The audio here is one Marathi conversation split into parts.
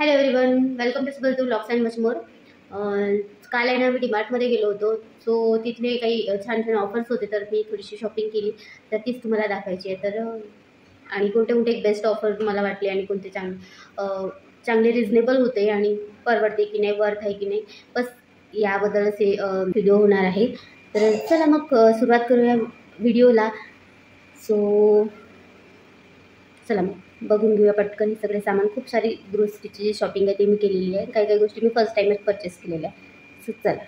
हॅलो एव्हरीवन, वेलकम टू सुबल to blogs and much more. काल आहे ना, मी डीमार्टमध्ये गेलो होतो. सो तिथले काही छान छान ऑफर्स होते, तर मी थोडीशी शॉपिंग केली. तर तीच तुम्हाला दाखवायची आहे. आणि कोणते कोणते एक बेस्ट ऑफर मला वाटले आणि कोणते चांगले रिजनेबल होते आणि परवडते की नाही, वर्थ आहे की नाही, बस याबद्दलच हे व्हिडिओ होणार आहे. तर चला मग सुरुवात करूया व्हिडिओला. सो चला मग बघून घेऊया पटकन सगळे सामान. खूप सारी ग्रोसरीची जी शॉपिंग आहे ती मी केलेली आहे. काही काही गोष्टी मी फर्स्ट टाईमच परचेस केलेल्या आहे. सो चला.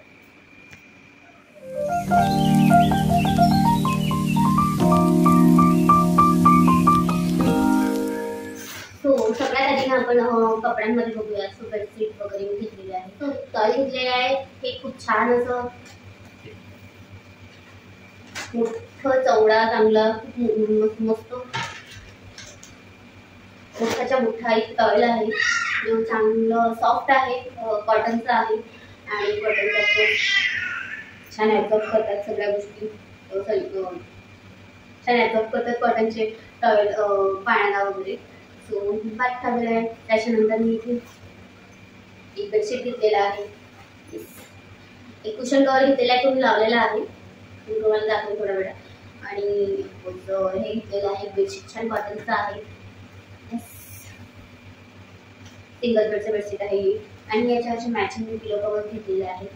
सो सगळ्यात आधी ना आपण कपड्यांमध्ये बघूया. सो बेडशीट वगैरे मी घेतलेले आहे. सो टॉय घेतलेले आहे. हे खूप छान असं मोठं चौडा चांगला खूप मस्त मोठाच्या मोठा एक टॉयल आहे. जो चांगलं सॉफ्ट आहे, कॉटनचा आहे आणि कॉटनचा छान ॲब्झॉर्ब करतात सगळ्या गोष्टी. छान ॲब्झॉर्ब करतात कॉटनचे टॉयल पाण्याला वगैरे. सो बात ठरलेलं आहे. त्याच्यानंतर मी इथे एक बेडशीट घेतलेला आहे. एक कुशन कवर घेतलेला आहे, तो लावलेला आहे. तुम्हाला दाखवेन थोड्या वेळात. आणि हे घेतलेलं आहे बेडशीट, छान कॉटनचं आहे. सिंगल बेडचं बेडशीट आहे. आणि याच्यावरचे मॅचिंग मी पिलो कवर घेतलेले आहे.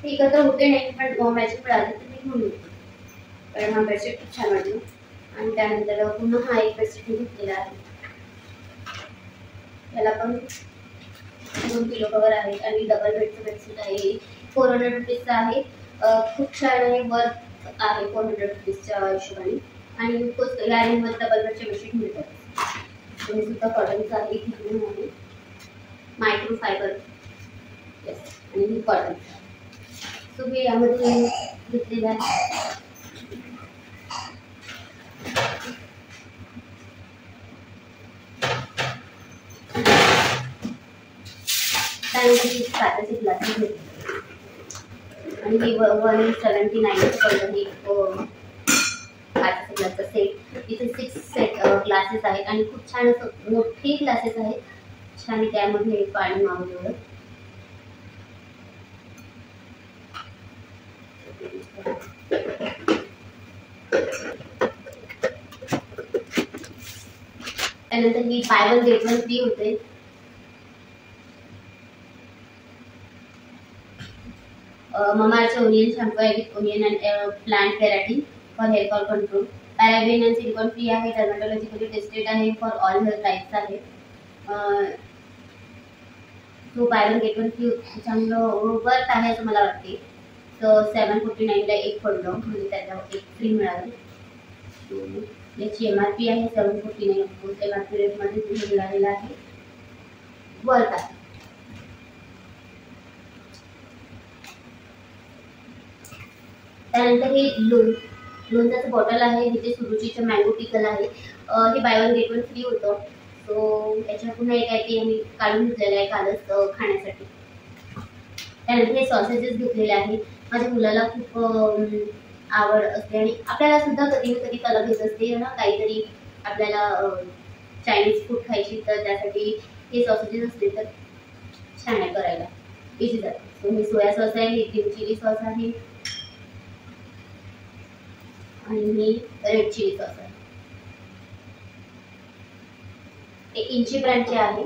एकत्र होते नाही, पण मॅचिंग मिळाली तर मी घेऊन येते, कारण हा बेडशीट खूप छान वाटतो. आणि त्यानंतर पुन्हा हा एक बेडशीट मी घेतलेला आहे. याला पण 2 पिलो कवर आहेत आणि डबल बेडचं बेडशीट आहे. 400 रुपीजचं आहे. खूप छान आहे, वर्थ आहे 400 रुपीजच्या हिशोबाने. आणि या रेंजमध्ये डबल बेडचे बेडशीट मिळतात. हे सुद्धा कॉटनचं आहे. घेऊन आहे मायक्रो फायबर, येस, आणि ही कॉटन. सो मी यामध्ये घेतलेलं आहे. त्यानंतर ही काचाचे ग्लासेस घेतले आणि ही 179 पडलं. ही काचाचे ग्लासचा सेट. इथे 6 सेट ग्लासेस आहेत आणि खूप छान असं मोठे ग्लासेस आहेत. छान त्यामध्ये पाणी मावलेलं. त्यानंतर ही buy one get one free होते. ममाअर्थ ओनियन शॅम्पू आहे with onion and plant keratin for hair fall control. Paraben and silicone free आहे. डर्मॅटॉलॉजिकली टेस्टेड आहे. फॉर ऑल हेअर टाईप्स आहे. तो buy one get one free चांगलं वर्थ आहे असं मला वाटते. तर 749ला एक पडलं, म्हणजे त्याला एक फ्री मिळालं. याची MRP आहे 749. ऑफकोर्स MRP रेटमध्ये तुम्ही मिळालेला आहे, वर्थ आहे. त्यानंतर हे लोणच्याचं बॉटल आहे. इथे सुरुचीचं मँगो पिकल आहे. हे bye one get one free होतं. सो याच्या पुन्हा एक आहे ते आम्ही काढून घेतलेलं आहे कालच खाण्यासाठी. त्यानंतर हे सॉसेजेस घेतलेले आहे. माझ्या मुलाला खूप आवड असते आणि आपल्याला सुद्धा कधी ना कधी तलब येत असते ना, काहीतरी आपल्याला चायनीज फूड खायची, तर त्यासाठी हे सॉसेजेस असते तर छान आहे करायला, इझी जातं. सो हे सोया सॉस आहे, हे ग्रीन चिली सॉस आहे आणि ही रेड चिली सॉस आहे. हे इंची ब्रँडचे आहे.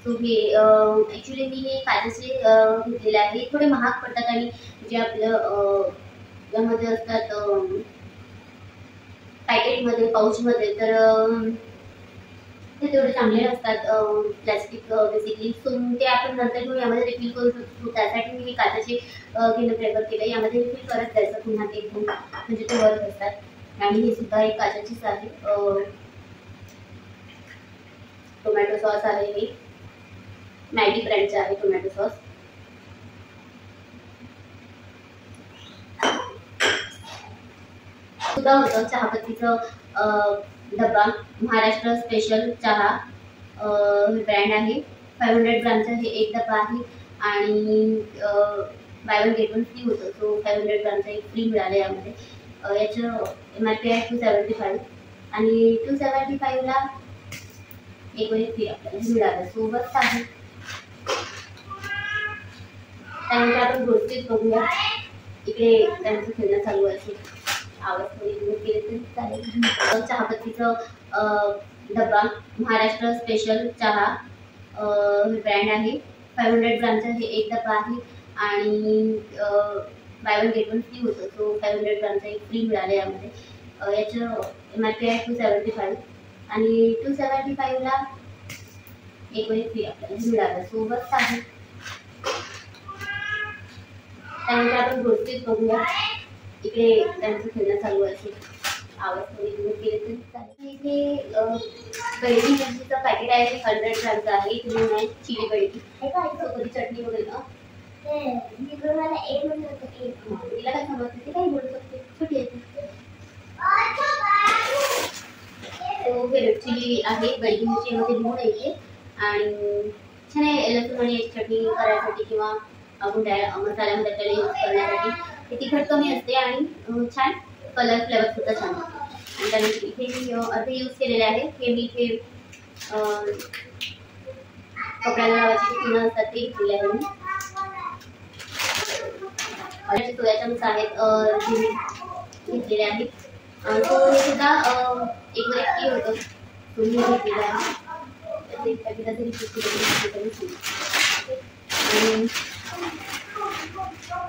सो हे ॲक्च्युली मी हे काचेचे घेतलेले आहे. थोडे महाग पडतात आणि जे आपलं यामध्ये असतात पॅकेटमध्ये, पाऊचमध्ये, तर ते तेवढे चांगले नसतात. Plastic basically. सो ते आपण नंतर घेऊन यामध्ये रिफिल करू शकतो. त्यासाठी मी हे काचेचे घेणं प्रेफर केलं. यामध्ये रिफिल करत जायचं पुन्हा ते घेऊन, म्हणजे ते वर्थ असतात. आणि हे सुद्धा एक काचेचीच आहे. टोमॅटो सॉस आहे. हे मॅगी ब्रँडचे आहे टोमॅटो सॉस. सुद्धा होतं चहापत्तीचं डब्बा, महाराष्ट्र स्पेशल चहा ब्रँड आहे. 500 ग्रामचा हे एक डब्बा आहे आणि bye one get one free होतं. सो 500 ग्रामचा एक फ्री मिळालं यामध्ये. याचं MRP आहे 275. आणि 275ला एक वरी फ्री आपल्याला मिळालं. सो बस आहे. त्यानंतर आपण गोष्टीत बघूया. इकडे त्यांचं खेळणं चालू असेल, आवाज थोडी दूर केले तरी चालेल. चहापत्तीचं डब्बा महाराष्ट्र स्पेशल चहा ब्रँड आहे. 500 ग्रामचा हे एक डब्बा आहे आणि bye one get one free होतं. सो 500 ग्रामचा एक फ्री मिळालं यामध्ये. याचं MRP आहे 275 आणि 275ला एक वरी फ्री आपल्याला मिळालं. सो बस आहे. त्यानंतर आपण गोष्टीत बघूया. इकडे त्यांचं खेळणं चालू असेल, आवाज थोडी दूर केले तरी चालेल. इथे बेडगी मिरचीचं पॅकेट आहे. 100 ग्रामचं आहे. तुम्ही चिली बेडगी कधी चटणी वगैरे ना तिला काय समजते ते काही बोलू शकते, छोटी आहे. तो चिली आहे. बेडगी मिरची मध्ये लिहून येते आणि छान आहे. लसूण आणि चटणी करायसाठी किंवा मसाल्यामध्ये त्याला यूज करण्यासाठी. ते तिखट कमी असते आणि छान कलर फ्लेवर सुद्धा छान असते. आणि त्यानंतर इथे मी अर्धे यूज केलेले आहे. हे मी इथे कपड्याला लावायचे पिनं असतात ते घेतलेले आहे मी. सोया चम्स आहेत जे मी घेतलेले आहेत. तो हे सुद्धा एक वरी फ्री होतं. तुम्ही घेतलेलं आहे.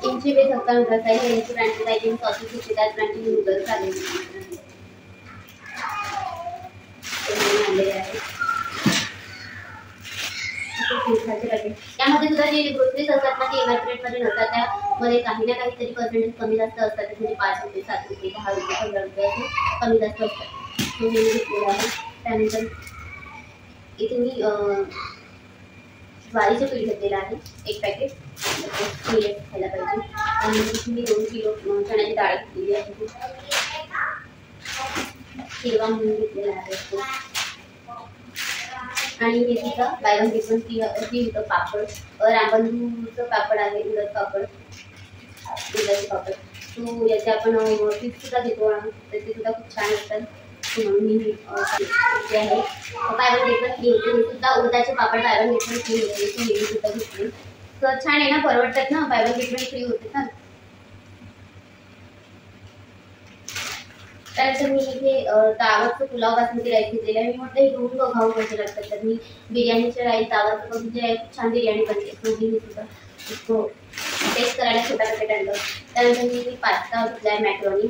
इनची बेस हक्का नूडल्स आहे. यांची ब्रँचेस आहे. जिन सॉसेस होते त्याच ब्रँचचे नूडल्स आलेले आहे. त्यामध्ये सुद्धा जे ग्रोसरीज असतात ना ते MRP रेटमध्ये नसतात. त्यामध्ये काही ना काहीतरी पर्सेंटेज कमी जास्त असतात. म्हणजे 5 रुपये 7 रुपये 10 रुपये 15 रुपये असे कमी जास्त असतात. हे मी घेतलेलं आहे. त्यानंतर इथे मी ज्वारीचं पीठ घेतलेलं आहे एक पॅकेट. खायला पाहिजे. त्यानंतर मी 2 किलो चण्याची डाळ घेतलेली आहे. हिरवा म्हणून घेतलेला आहे. आणि हे सुद्धा bye one get one free होतं. पापड रामबंधूचं पापड आहे. उडद पापड, उडदाचे पापड. तो याचे आपण पीठ सुद्धा घेतो. त्याचे सुद्धा खूप छान असतात. म्हणून मी घेतले आहे. Buy one get one free होते. हे सुद्धा उडदाचे पापड buy one get one free होते. तो मी सुद्धा घेतले. तर छान आहे ना, परवडतात ना, bye one get one free होते ना. त्यानंतर मी इथे दावतचं पुलाव बासमती राईस घेतलेला आहे. मी म्हटलं हे घेऊन बघावं कसे लागतात. तर मी बिर्याणीचे राईस दावतचं बासमती राईस खूप छान बिर्याणी बनते. तो मी सुद्धा तो टेस्ट करायला छोटा पॅकेट आणलं. त्यानंतर मी पास्ता घेतला आहे मॅक्रोनी.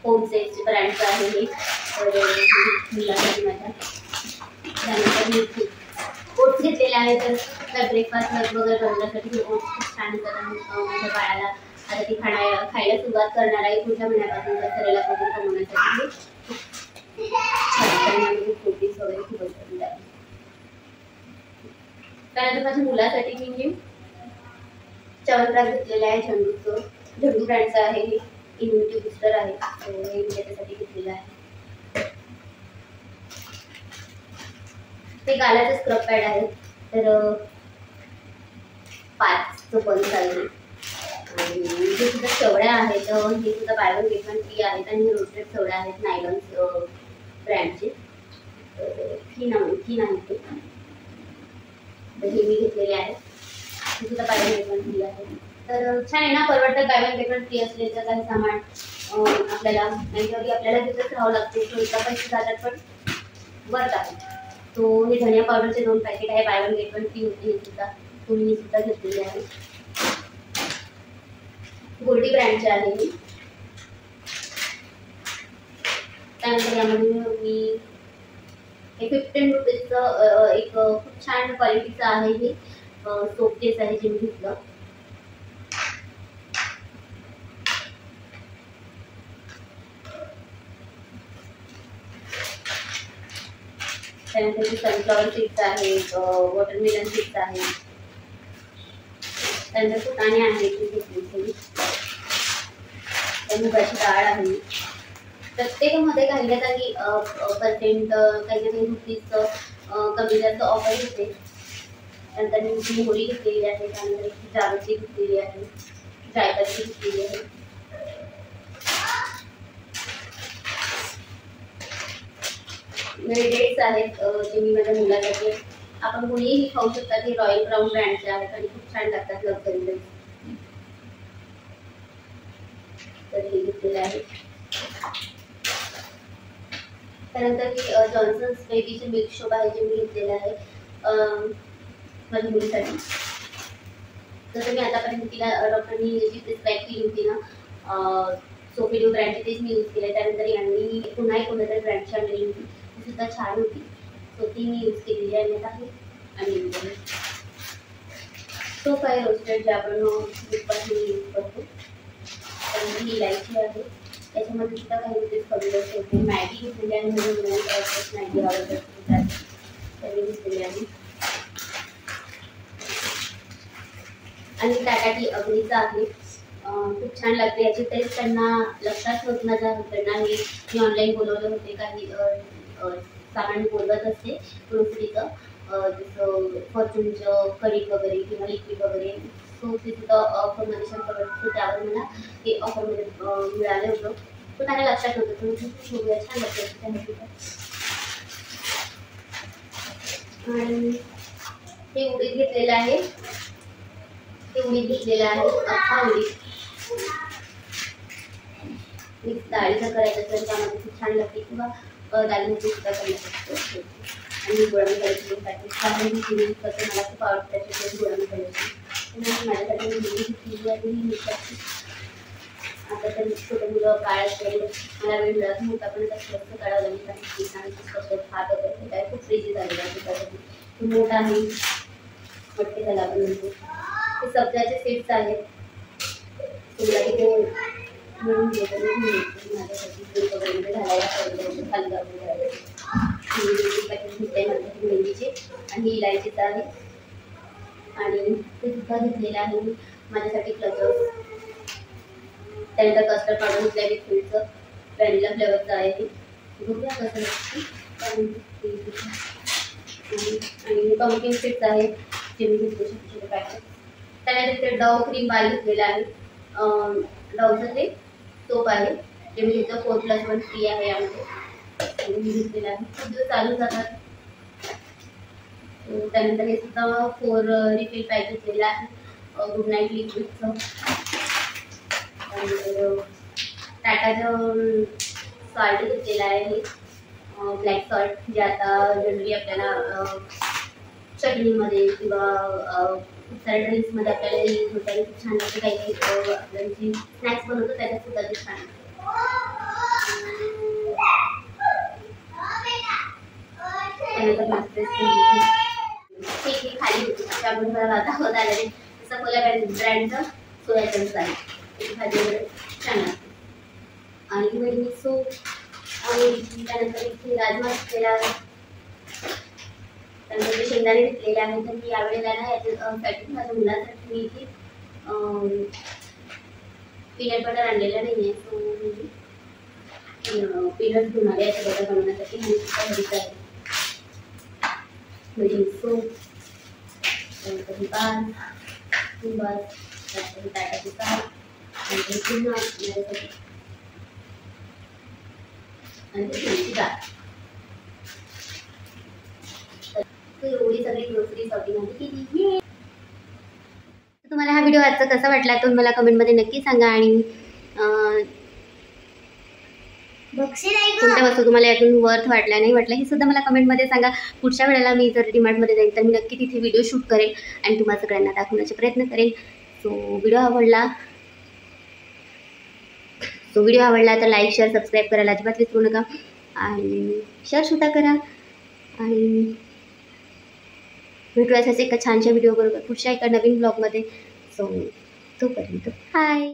होमसेसचे ब्रँडचं आहे हे मुलासाठी माझ्या. त्यानंतर मी ओट्स घेतलेले आहे. तर ब्रेकफास्ट वगैरे बनवण्यासाठी ओट्स खूप छान असतात. माझ्या बाळाला आता ती खायला सुरुवात करणार आहे पुढच्या महिन्यापासून. शरीराला प्रोटीन कमवण्यासाठी प्रोटीन्स वगैरे खूप असतात. त्यानंतर माझ्या मुलासाठी मी च्यवनप्राश घेतलेलं आहे. झंडू ब्रँडचं आहे. हे इम्युनिटी बुस्टर आहे. हे मी त्याच्यासाठी घेतलेलं आहे. ते गालाचे स्क्रब पॅड आहे. तर 5चं पण चालेल. आणि हे सुद्धा शेवड्या आहेत. हे सुद्धा bye one get one free आहेत. आणि हे रोस्टेड शेवड्या आहेत नायलॉन ब्रँडचे. थीन आहे ते. तर हे मी घेतलेले आहेत. हे सुद्धा bye one get one free आहे. तर छान आहे ना, परवडतात. Bye one get one free असल्याचं काही सामान आपल्याला नाहीतरी आपल्याला तिथंच राहावं लागते. तो एका पैसे जातात पण वर्थ आहे. तो हे धनिया पावडरचे 2 पॅकेट आहे. Buy one get one free होते. हे सुद्धा तुम्ही सुद्धा घेतलेले आहे. गोल्डी ब्रँडचे आहे मी. त्यानंतर यामध्ये मी 15 रुपीजचं एक खूप छान क्वालिटीचं आहे. हे सोप केस आहे जे मी घेतलं. त्यानंतर सनफ्लॉवर सीड्स आहेत. वॉटरमेलन सीड्स आहेत. त्यानंतर फुटाणे आहेत ते घेतले. मुगाची डाळ आहे. प्रत्येकामध्ये काही ना काही पर्सेंट काही ना काही रुपीज कमी जास्त ऑफर होते. त्यानंतर मी मोहरी घेतलेली आहे. त्यानंतर जावेत्री घेतलेली आहे. जायपत्री घेतलेली आहे. डेट्स आहेत जे मी माझ्या मुलासाठी आपण कोणीही खाऊ शकतात. हे रॉयल ब्राऊन ब्रँडचे आहेत आणि खूप छान लागतात लवकर. तर हे घेतलेलं आहे. त्यानंतर मी जॉन्सन्स बेबीचे मिल्क शोप आहे जे मी घेतलेलं आहे माझ्या मुलीसाठी. जसं मी आतापर्यंत तिला डॉक्टरनी जी प्रिस्क्राईब केली होती ना सोफिडो ब्रँडची तेच मी यूज केलं. त्यानंतर यांनी पुन्हा एक कोणत्या ब्रँडची आणलेली होती ती सुद्धा छान होती. सो ती मी यूज केलेली आहे. आणि सोप आहे रोस्टेड जे आपण दूधपासून यूज करतो. त्यानंतर ही इलायची आहे. त्याच्यामध्ये सुद्धा काही यूजेस कमी होते. मॅगी घेतलेली आहे म्हणजे मुलांना मॅगी आवडत त्याने घेतलेली आहे. आणि टाटा टी अग्नीचा आहे. खूप छान लागते. याची टेस्ट त्यांना लक्षात होत माझ्या हजबंडना. मी ऑनलाईन बोलवले होते. काही सामान बोलवत असते ग्रोसरीचं जसं फॉर्च्यूनचं कढी वगैरे किंवा लिक्विड वगैरे. सो ते सुद्धा ऑफरमध्ये पडत त्यावर मला हे ऑफरमध्ये मिळालं होतं. तो त्यांना लक्षात होतं. तर खूप बघूया छान लागतं. आणि हे उडीद घेतलेलं आहे. ते उडीद घेतलेलं आहे. अख्खा उडीद मिक्स डाळीचं करायचं असेल त्यामध्ये खूप छान लागते. किंवा दालमध्ये सुद्धा करू शकतो. आणि गोळा मसाल्याची यूज करते. मला खूप आवडतं त्याच्यासाठी गोळा मसाल्याची. माझ्यासाठी घेतलेली आहे ही मिक्सरची. आता तर छोटं मुलं काळ असते मला वेळ मिळत नव्हता पण आता स्वस्त काढावं लागेल. आणि स्वस्त खात वगैरे काय खूप फ्रीजी झालेलं आहे. त्यासाठी तो मोठा आहे वाटते त्याला आपण म्हणतो. हे सब्जाचे सीड्स आहेत. तुला तिथे मिळून घेतो माझ्यासाठी दूध वगैरे घालायला पाहिजे खाली जाऊन पॅकेट घेतले माझ्यासाठी मेहंदीचे. आणि ही इलायचीचं आहे. आणि ते सुद्धा घेतलेलं आहे मी माझ्यासाठी क्लचर्स. त्यानंतर कस्टर्ड पावडर घेतलं आहे विथचं व्हॅनिला फ्लेवरचं आहे ते. बघूया कसं लागतं. आणि पंकिन सीड्स आहे जे मी घेतले छोटे छोटे पॅकेट. त्यानंतर ते डव क्रीम बार घेतलेलं आहे. डवचं ते सोप आहे जे मी घेतलं 4+1 फ्री आहे यामध्ये. मी घेतलेलं आहे. खूप दिवस चालू जातात. त्यानंतर हे सुद्धा 4 रिफिल पॅक घेतलेलं आहे गुड नाईट लिक्विडचं. त्यानंतर टाटाचं सॉल्ट घेतलेलं आहे हे ब्लॅक सॉल्ट जे आता जनरली आपल्याला चटणीमध्ये किंवा खूप साऱ्या ड्रिंक्समध्ये आपल्याला यूज होतं. आणि खूप छान लागतं. काही काही आपल्याला जे स्नॅक्स बनवतो त्याच्यात सुद्धा ते छान त्यानंतर मास्टर ठीक खाली होती त्यामुळे मला दाखवत आलेले सफोला ब्रँडचं सोया चंक्स आहे. खाली वगैरे छान लागते. आणि मेहंदी सूप आणि त्यानंतर इथे राजमा घेतलेला आहे. त्यानंतर ते शेंगदाणे घेतलेले आहे. तर मी यावेळेला ना याच्यासाठी माझ्या मुलासाठी मी इथे पीनट बटर आणलेलं नाही आहे. सो मी पीनट घेऊन आले याच्या बटर बनवण्यासाठी. आणि घरीच आहे मेहंदी सूप. त्यानंतर टाटाची साल आणि पुन्हा माझ्यासाठी आणि तुळशीची डाळ. एवढी सगळी ग्रोसरी शॉपिंग आम्ही केली. तुम्हाला हा व्हिडिओ आजचा कसा वाटला तो मला कमेंटमध्ये नक्की सांगा. आणि कोणत्या वस्तू तुम्हाला यातून वर्थ वाटला नाही वाटला हे सुद्धा मला कमेंटमध्ये सांगा. पुढच्या वेळेला मी जर डीमार्टमध्ये जाईल तर मी नक्की तिथे व्हिडिओ शूट करेल आणि तुम्हाला सगळ्यांना दाखवण्याचा प्रयत्न करेल. सो व्हिडिओ आवडला तर लाईक शेअर सबस्क्राईब करायला अजिबात विसरू नका. आणि शेअर सुद्धा करा. आणि भेटू अशाच एका छानशा व्हिडिओ बरोबर पुढच्या एका नवीन ब्लॉगमध्ये. सो तोपर्यंत हाय.